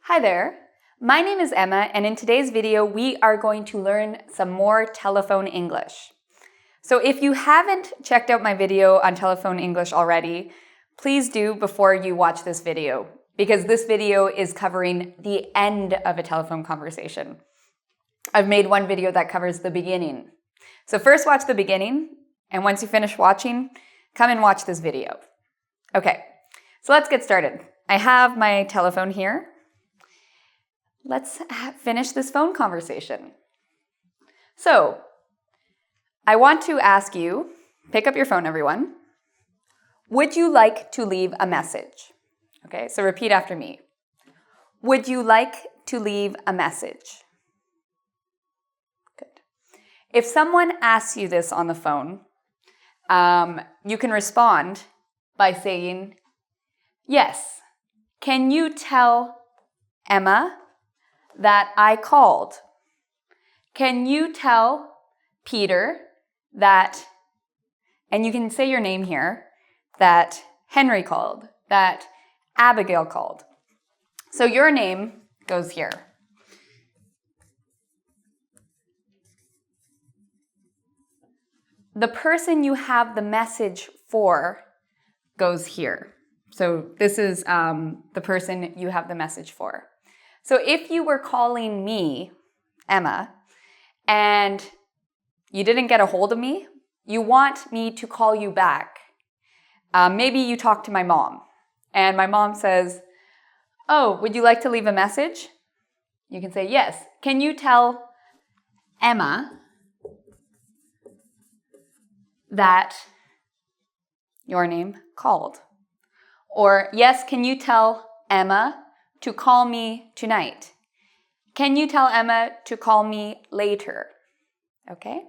Hi there, my name is Emma, and in today's video we are going to learn some more telephone English. So if you haven't checked out my video on telephone English already, please do before you watch this video, because this video is covering the end of a telephone conversation. I've made one video that covers the beginning. So first watch the beginning, and once you finish watching, come and watch this video. Okay, so let's get started. I have my telephone here. Let's finish this phone conversation. So, I want to ask you, pick up your phone everyone. Would you like to leave a message? Okay, so repeat after me. Would you like to leave a message? Good. If someone asks you this on the phone, you can respond by saying, yes, can you tell Emma that I called? Can you tell Peter that, and you can say your name here, that Henry called, that Abigail called. So your name goes here. The person you have the message for goes here. So this is the person you have the message for. So if you were calling me, Emma, and you didn't get a hold of me, you want me to call you back. Maybe you talk to my mom, and my mom says, oh, would you like to leave a message? You can say, yes. Can you tell Emma that your name called? Or, yes, can you tell Emma to call me tonight? Can you tell Emma to call me later? Okay,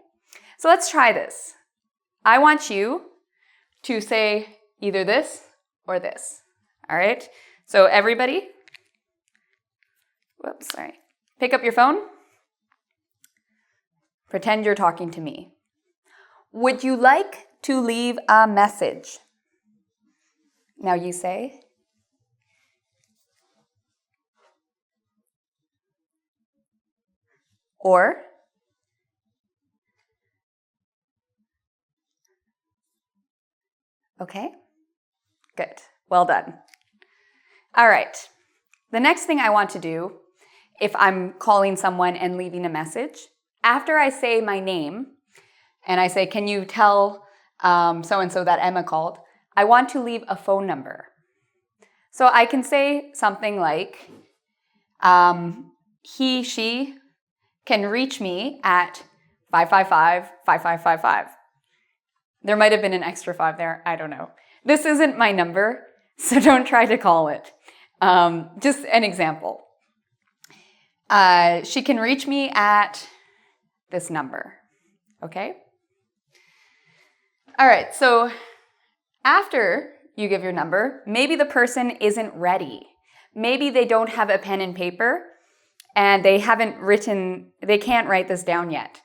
so let's try this. I want you to say either this or this. All right, so everybody, pick up your phone. Pretend you're talking to me. Would you like to leave a message? Now you say, or, okay, good, well done. All right, the next thing I want to do, if I'm calling someone and leaving a message, after I say my name, and I say, can you tell so-and-so that Emma called, I want to leave a phone number. So I can say something like, he, she can reach me at 555-5555. There might have been an extra 5 there, I don't know. This isn't my number, so don't try to call it. Just an example. She can reach me at this number, okay? All right, so after you give your number, maybe the person isn't ready. Maybe they don't have a pen and paper, and they can't write this down yet.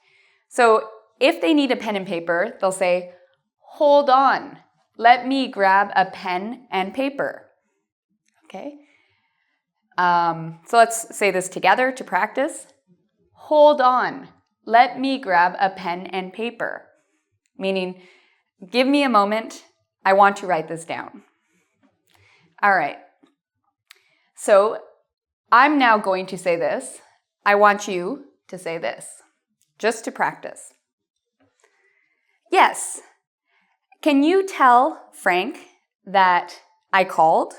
So if they need a pen and paper, they'll say, hold on, let me grab a pen and paper. Okay? So let's say this together to practice. Hold on, let me grab a pen and paper. Meaning, give me a moment, I want to write this down. All right. So I'm now going to say this. I want you to say this, just to practice. Yes. Can you tell Frank that I called?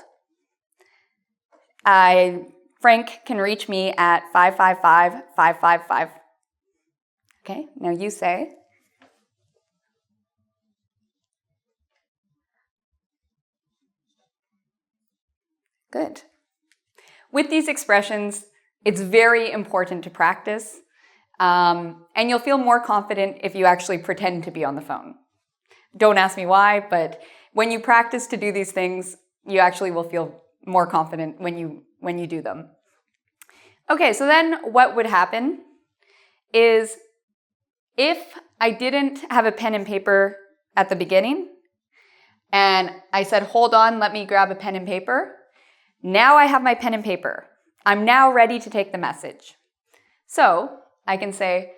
Frank can reach me at 555-555. Okay, now you say. Good. With these expressions, it's very important to practice, and you'll feel more confident if you actually pretend to be on the phone. Don't ask me why, but when you practice to do these things, you actually will feel more confident when you do them. Okay, so then what would happen is if I didn't have a pen and paper at the beginning, and I said, hold on, let me grab a pen and paper, now I have my pen and paper. I'm now ready to take the message. So I can say,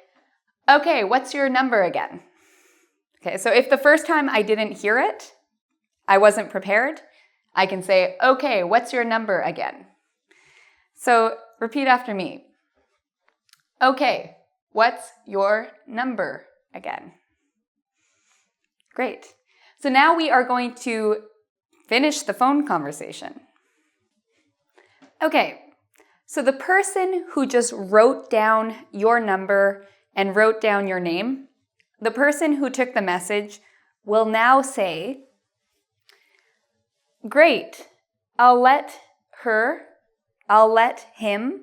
okay, what's your number again? Okay, so if the first time I didn't hear it, I wasn't prepared, I can say, okay, what's your number again? So repeat after me. Okay, what's your number again? Great. So now we are going to finish the phone conversation. Okay, so the person who just wrote down your number and wrote down your name, the person who took the message will now say, great, I'll let her, I'll let him,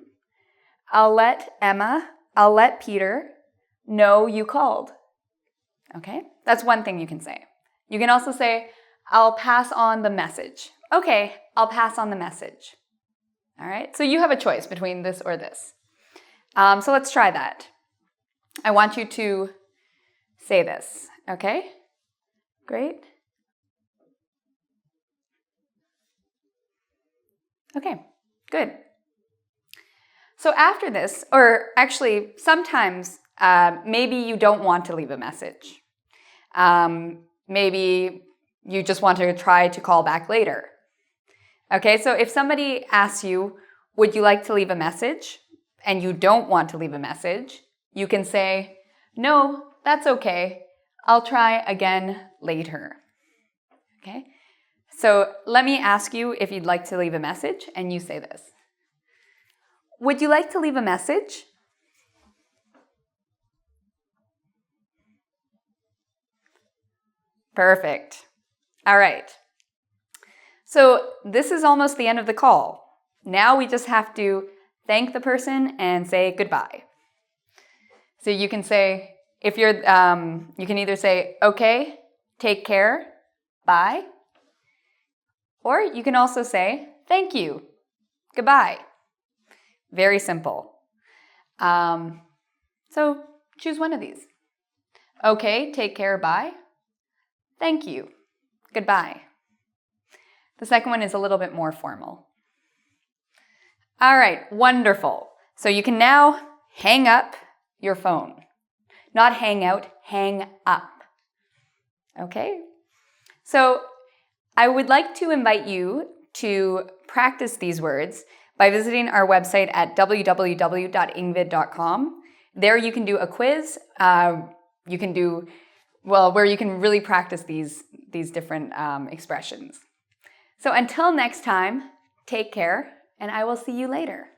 I'll let Emma, I'll let Peter know you called. Okay, that's one thing you can say. You can also say, I'll pass on the message. Okay, I'll pass on the message. All right, so you have a choice between this or this. So let's try that. I want you to say this, okay? Great. Okay, good. So after this, or actually sometimes maybe you don't want to leave a message. Maybe you just want to try to call back later. Okay, so if somebody asks you, would you like to leave a message? And you don't want to leave a message, you can say, no, that's okay. I'll try again later. Okay, so let me ask you if you'd like to leave a message, and you say this. Would you like to leave a message? Perfect. All right. So this is almost the end of the call. Now we just have to thank the person and say goodbye. So you can say, if you're, you can either say, okay, take care, bye. Or you can also say, thank you, goodbye. Very simple. So choose one of these. Okay, take care, bye. Thank you, goodbye. The second one is a little bit more formal. All right, wonderful. So you can now hang up your phone. Not hang out, hang up. Okay? So I would like to invite you to practice these words by visiting our website at www.engvid.com. There you can do a quiz. You can do, well, where you can really practice these different expressions. So until next time, take care, and I will see you later.